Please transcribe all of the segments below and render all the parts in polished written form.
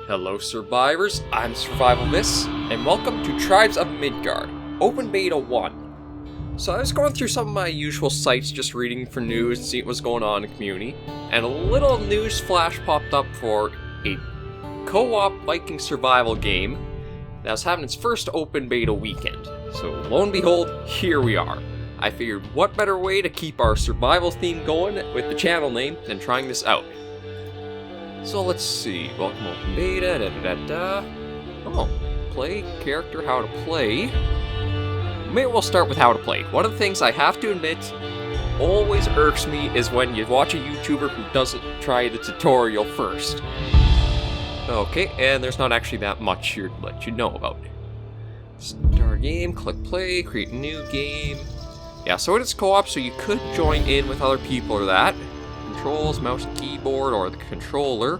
Hello survivors, I'm SurvivalVis, and welcome to Tribes of Midgard, Open Beta 1. So I was going through some of my usual sites just reading for news and seeing what's going on in the community, and a little news flash popped up for a co-op Viking survival game that was having its first open beta weekend. So lo and behold, here we are. I figured what better way to keep our survival theme going with the channel name than trying this out. So let's see, welcome open beta, Oh, play, character, how to play. Maybe we'll start with how to play. One of the things I have to admit always irks me is when you watch a YouTuber who doesn't try the tutorial first. Okay, and there's not actually that much here to let you know about. Start game, click play, create a new game. Yeah, so it is co-op, so you could join in with other people or that. Controls, mouse and keyboard, or the controller.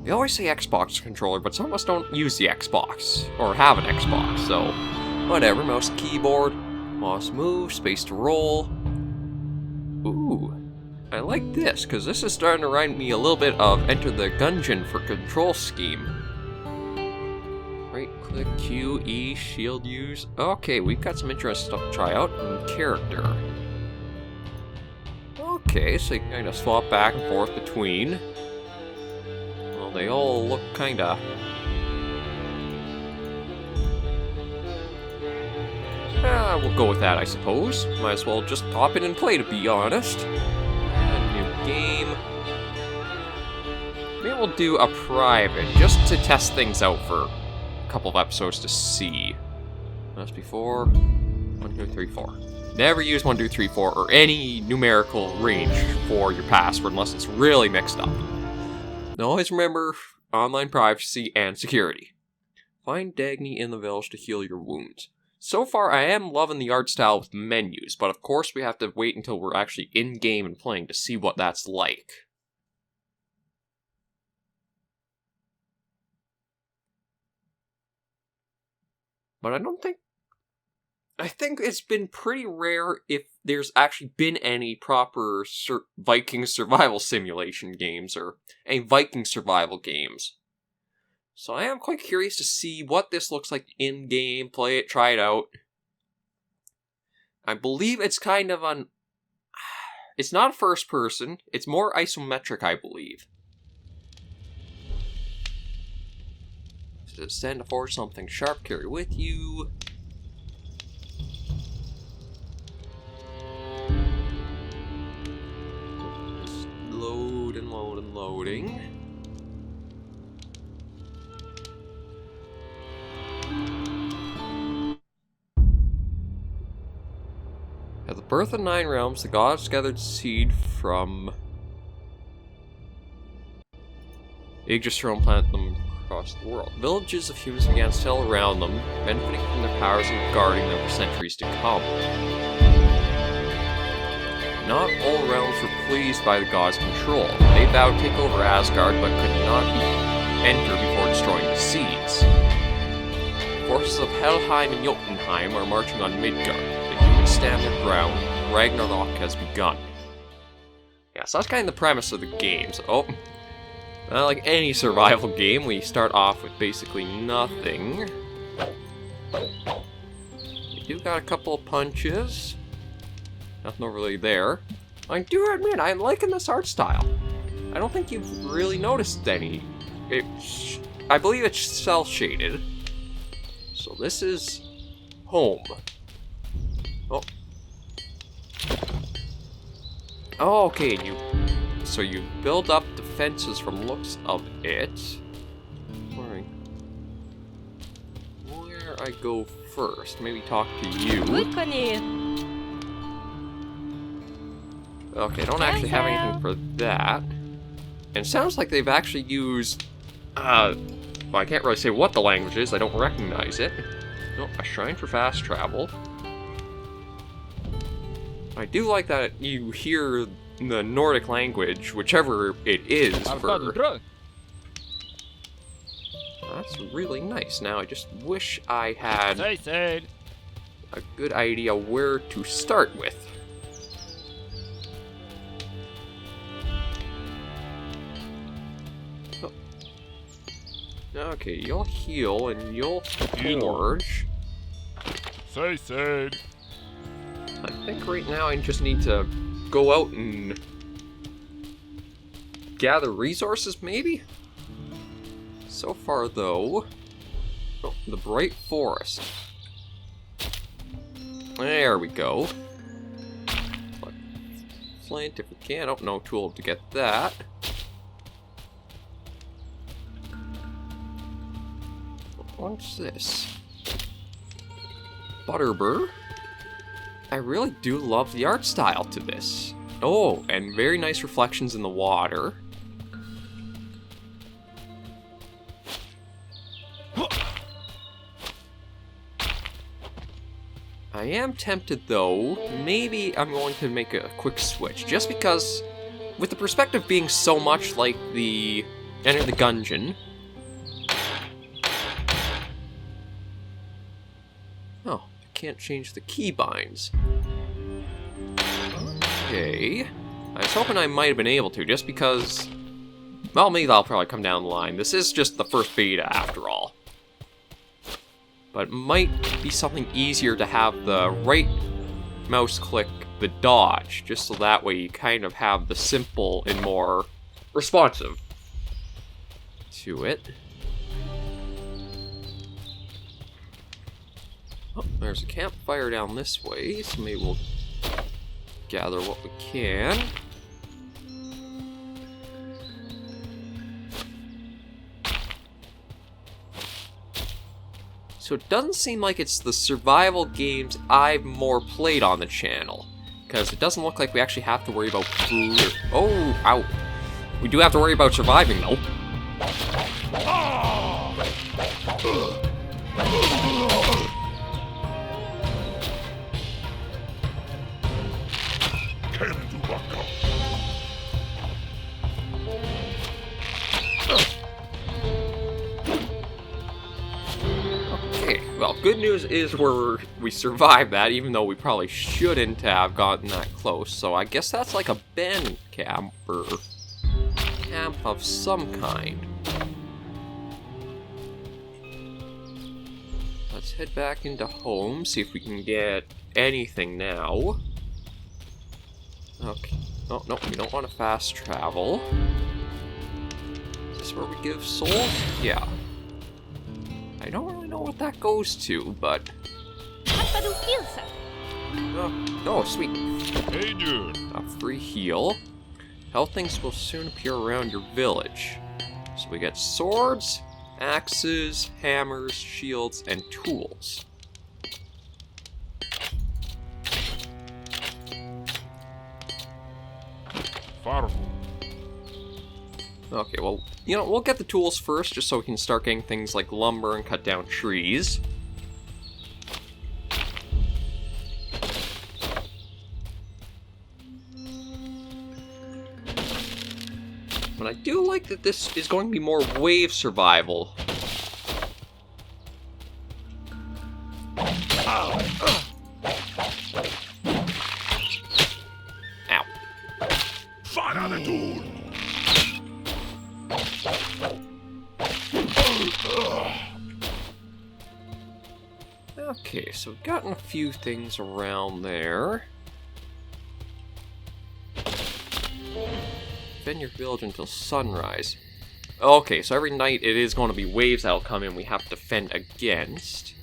They always say Xbox controller, but some of us don't use the Xbox, or have an Xbox, so whatever. Mouse and keyboard, mouse move, space to roll. Ooh, I like this, because this is starting to remind me a little bit of Enter the Gungeon for control scheme. Right click, Q, E, shield use. Okay, we've got some interesting stuff to try out. And character. Okay, so you can kind of swap back and forth between. Well, they all look kind of... we'll go with that, I suppose. Might as well just pop in and play, to be honest. Add a new game. Maybe we'll do a private, just to test things out for a couple of episodes to see. That's before 1, 2, 3, 4. Never use 1, 2, 3, 4 or any numerical range for your password unless it's really mixed up. And always remember online privacy and security. Find Dagny in the village to heal your wounds. So far, I am loving the art style with menus, but of course we have to wait until we're actually in-game and playing to see what that's like. But I think it's been pretty rare if there's actually been any proper Viking survival simulation games or any Viking survival games. So I am quite curious to see what this looks like in-game, play it, try it out. I believe it's kind of it's not first person, it's more isometric, I believe. So stand for something sharp, carry with you. Loading. At the birth of 9 realms, the gods gathered seed from Yggdrasil and planted them across the world. Villages of humans began to settle around them, benefiting from their powers and guarding them for centuries to come. Not all realms were pleased by the gods' control. They vowed to take over Asgard, but could not enter before destroying the seeds. The forces of Helheim and Jotunheim are marching on Midgard. The humans stand their ground. Ragnarok has begun. Yeah, so that's kind of the premise of the game. So, not like any survival game, we start off with basically nothing. We do got a couple of punches. Nothing really there. I do admit, I'm liking this art style. I don't think you've really noticed any. I believe it's cel-shaded. So this is home. Oh. Oh, okay, so you build up defenses from looks of it. Where I go first? Maybe talk to you. Okay, don't actually have anything for that. And it sounds like they've actually used, well, I can't really say what the language is, I don't recognize it. No, a shrine for fast travel. I do like that you hear the Nordic language, whichever it is, for... That's really nice. Now, I just wish I had a good idea where to start with. Okay, you'll heal and you'll forge. Say. I think right now I just need to go out and gather resources, maybe? So far, though... Oh, the Bright Forest. There we go. Flint, if we can. Oh, no tool to get that. What's this? Butterbur. I really do love the art style to this. Oh, and very nice reflections in the water. I am tempted though, maybe I'm going to make a quick switch, just because with the perspective being so much like the Enter the Gungeon. Oh, I can't change the keybinds. Okay. I was hoping I might have been able to, just because... Well, maybe that'll probably come down the line. This is just the first beta, after all. But it might be something easier to have the right mouse click the dodge, just so that way you kind of have the simple and more responsive to it. Oh, there's a campfire down this way, so maybe we'll gather what we can. So it doesn't seem like it's the survival games I've more played on the channel, because it doesn't look like we actually have to worry about food or... Oh, ow. We do have to worry about surviving, though. Well, good news is we survived that, even though we probably shouldn't have gotten that close. So I guess that's like a band camp or camp of some kind. Let's head back into home, see if we can get anything now. Okay. Oh, no, we don't want to fast travel. Is this where we give souls? Yeah. I don't really know what that goes to, but... Oh, sweet. Hey, dude. A free heal. Health things will soon appear around your village. So we get swords, axes, hammers, shields, and tools. Okay, well, you know, we'll get the tools first, just so we can start getting things like lumber and cut down trees. But I do like that this is going to be more wave survival. Ow. Okay, so we've gotten a few things around there. Defend your village until sunrise. Okay, so every night it is going to be waves that'll come in we have to defend against.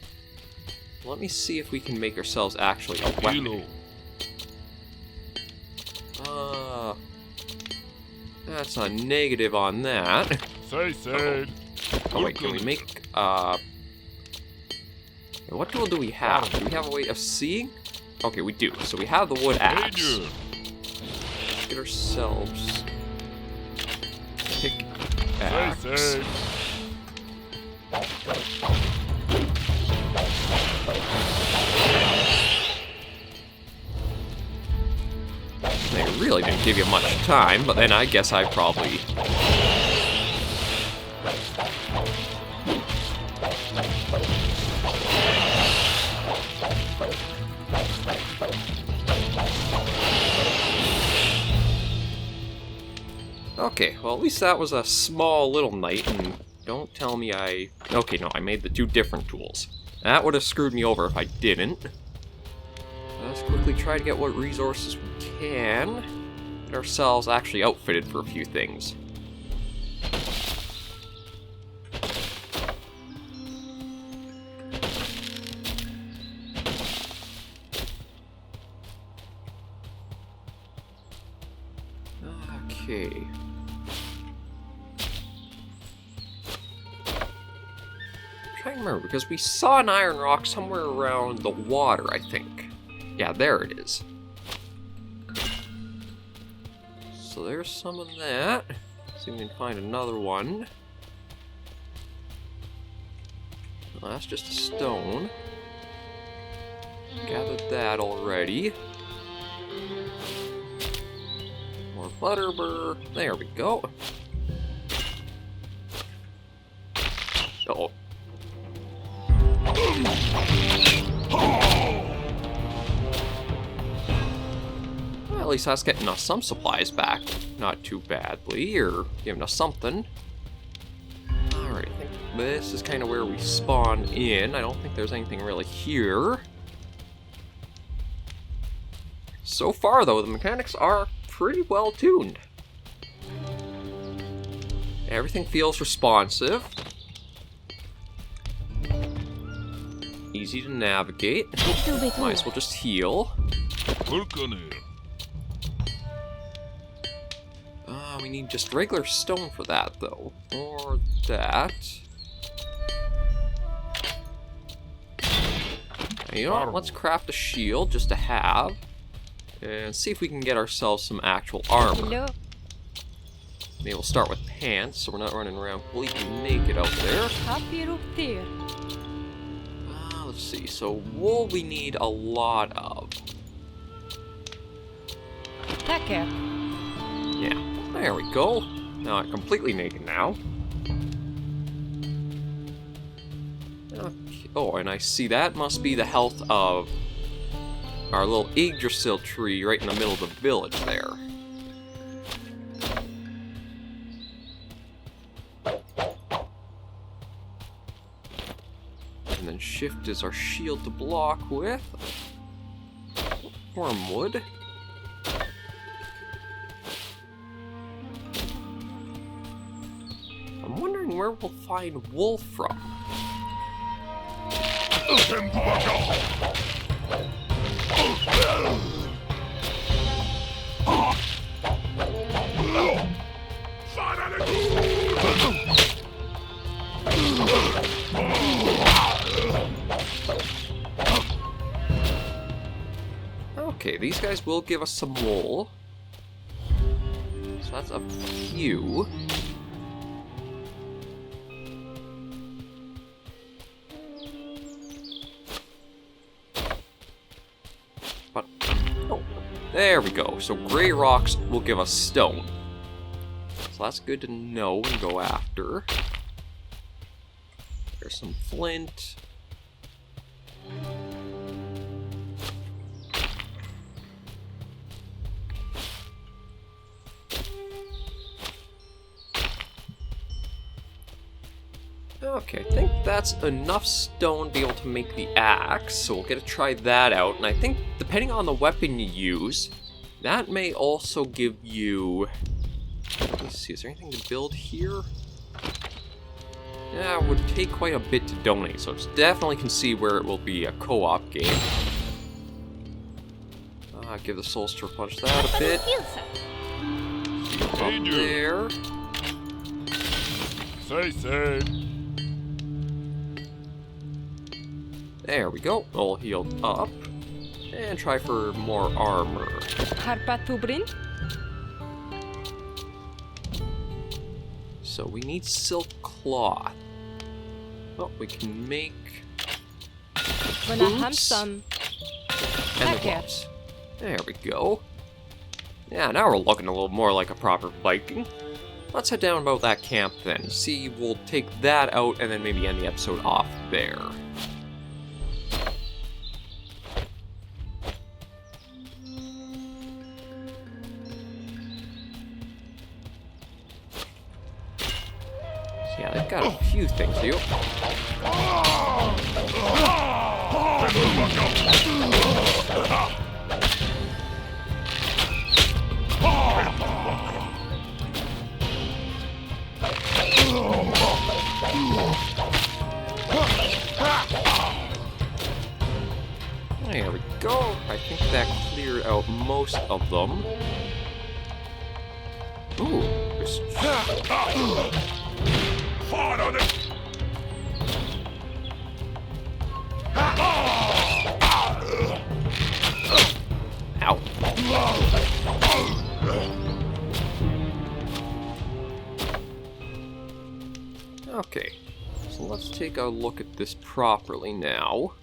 Let me see if we can make ourselves actually a weapon. That's a negative on that. Say. Oh wait, can we make, what tool do we have? Do we have a way of seeing? Okay, we do. So we have the wood axe. Let's get ourselves pickaxe. They really didn't give you much time, but then I guess I probably... Okay, well at least that was a small little night, and don't tell me I... Okay, no, I made the 2 different tools. That would have screwed me over if I didn't. Let's quickly try to get what resources we can. Get ourselves actually outfitted for a few things. Okay. I'm trying to remember, because we saw an iron rock somewhere around the water, I think. Yeah, there it is. So there's some of that. See if we can find another one. Well, that's just a stone. Gathered that already. More butterbur. There we go. Uh-oh. Well, at least that's getting us some supplies back. Not too badly, or giving us something. Alright, I think this is kind of where we spawn in. I don't think there's anything really here. So far, though, the mechanics are pretty well tuned. Everything feels responsive. Easy to navigate. Might as well just heal. We need just regular stone for that, though. Or that. You know what? Let's craft a shield just to have. And see if we can get ourselves some actual armor. Maybe we'll start with pants, so we're not running around completely naked out there. Let's see, so wool we need a lot of. Yeah, there we go. Not completely naked now. Okay. Oh, and I see that must be the health of our little Yggdrasil tree right in the middle of the village there. And then shift is our shield to block with. Wormwood. I'm wondering where we'll find wool from. Okay, these guys will give us some wool. So that's a few. But, oh, there we go. So gray rocks will give us stone. So that's good to know and go after. There's some flint. Okay, I think that's enough stone to be able to make the axe, so we'll get to try that out. And I think, depending on the weapon you use, that may also give you... Let's see, is there anything to build here? Yeah, it would take quite a bit to donate, so it's definitely can see where it will be a co-op game. Give the Soulster punch that a bit. Up there. Say. There we go, all healed up. And try for more armor. So we need silk cloth. Oh, we can make boots and the gloves. There we go. Yeah, now we're looking a little more like a proper Viking. Let's head down about that camp then. See, we'll take that out and then maybe end the episode off there. got a few things to do. There we go. I think that cleared out most of them. Ooh, there's... Ow. Okay, so let's take a look at this properly now.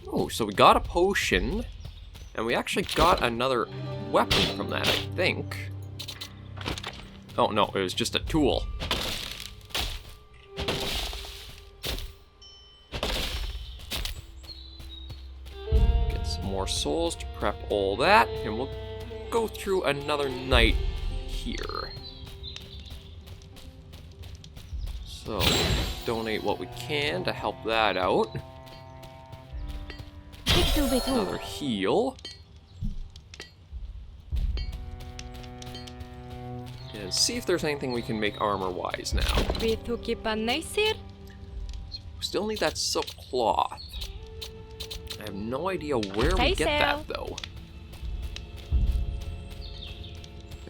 Oh, so we got a potion, and we actually got another weapon from that, I think. Oh no, it was just a tool. Get some more souls to prep all that, and we'll go through another night here. So, donate what we can to help that out. Another heal. And see if there's anything we can make armor-wise now. Still need that silk cloth. I have no idea where we get that, though.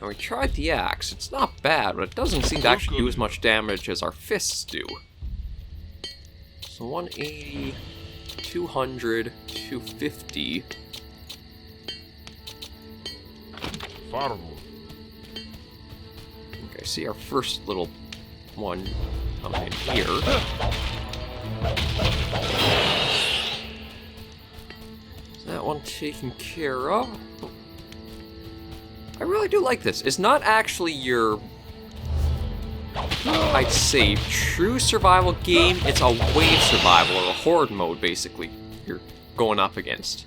Now, we tried the axe. It's not bad, but it doesn't seem to actually do as much damage as our fists do. So 180... 200, 250. Okay, see our first little one coming in here. Is that one taken care of? I really do like this. It's not actually your, I'd say, true survival game. It's a wave survival, or a horde mode, basically, you're going up against.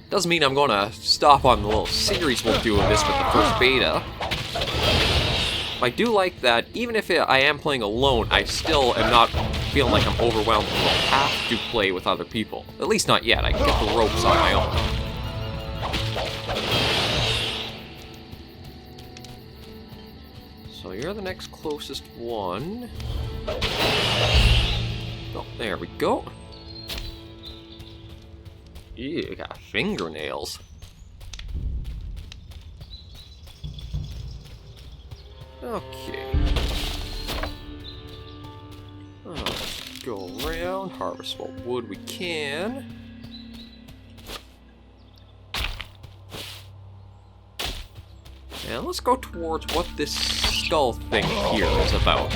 Doesn't mean I'm going to stop on the little series we'll do of this with the first beta. I do like that, even if I am playing alone, I still am not feeling like I'm overwhelmed and will have to play with other people. At least not yet. I can get the ropes on my own. So you're the next closest one. Oh, there we go. Ew, got fingernails. Okay. Let's go around, harvest what wood we can. And let's go towards what this skull thing here is about.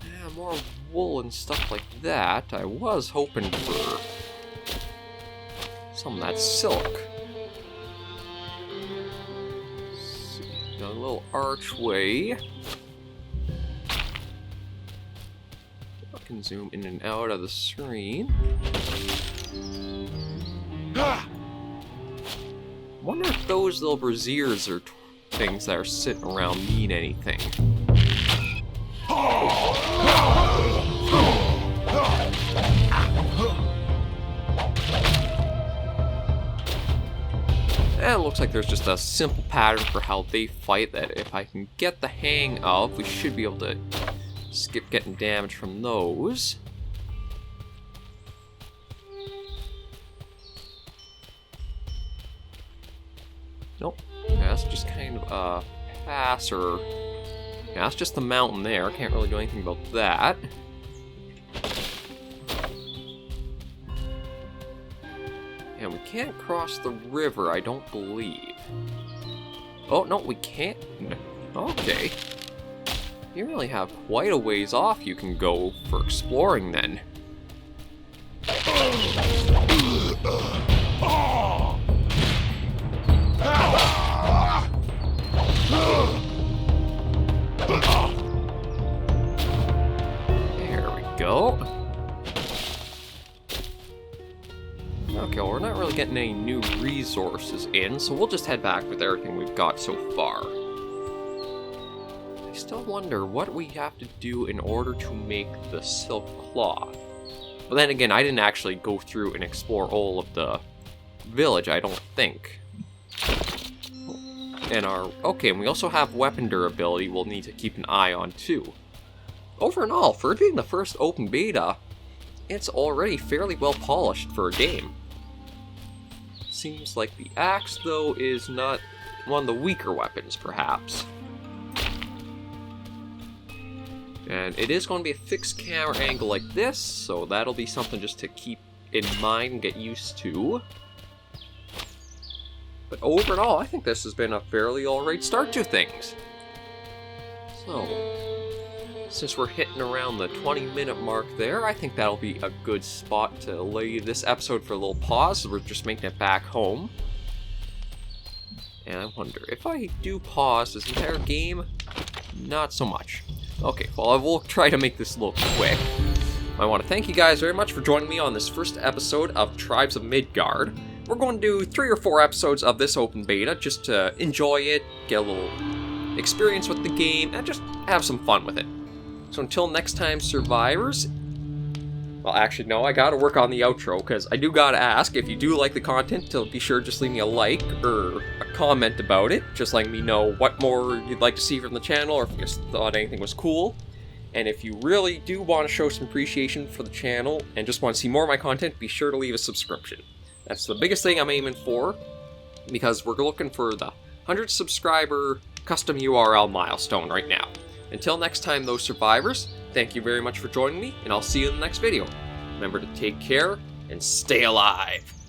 Yeah, more wool and stuff like that. I was hoping for some of that silk. A little archway. I can zoom in and out of the screen. Wonder if those little braziers or things that are sitting around mean anything. And it looks like there's just a simple pattern for how they fight that if I can get the hang of, we should be able to skip getting damage from those. Nope. Yeah, that's just kind of a pass, or... yeah, that's just the mountain there. Can't really do anything about that. And we can't cross the river, I don't believe. Oh, no, we can't. Okay. You really have quite a ways off you can go for exploring, then. really getting any new resources in, so we'll just head back with everything we've got so far. I still wonder what we have to do in order to make the silk cloth. But then again, I didn't actually go through and explore all of the village, I don't think. And okay, and we also have weapon durability we'll need to keep an eye on too. Over and all, for it being the first open beta, it's already fairly well polished for a game. Seems like the axe, though, is not one of the weaker weapons, perhaps. And it is going to be a fixed camera angle like this, so that'll be something just to keep in mind and get used to. But over and all, I think this has been a fairly alright start to things. So, since we're hitting around the 20-minute mark there, I think that'll be a good spot to lay this episode for a little pause. We're just making it back home. And I wonder, if I do pause this entire game, not so much. Okay, well, I will try to make this a little quick. I want to thank you guys very much for joining me on this first episode of Tribes of Midgard. We're going to do 3 or 4 episodes of this open beta just to enjoy it, get a little experience with the game, and just have some fun with it. So until next time, survivors... Well, actually, no, I gotta work on the outro, because I do gotta ask, if you do like the content, to be sure to just leave me a like or a comment about it, just letting me know what more you'd like to see from the channel, or if you just thought anything was cool. And if you really do want to show some appreciation for the channel, and just want to see more of my content, be sure to leave a subscription. That's the biggest thing I'm aiming for, because we're looking for the 100 subscriber custom URL milestone right now. Until next time, those survivors, thank you very much for joining me, and I'll see you in the next video. Remember to take care and stay alive.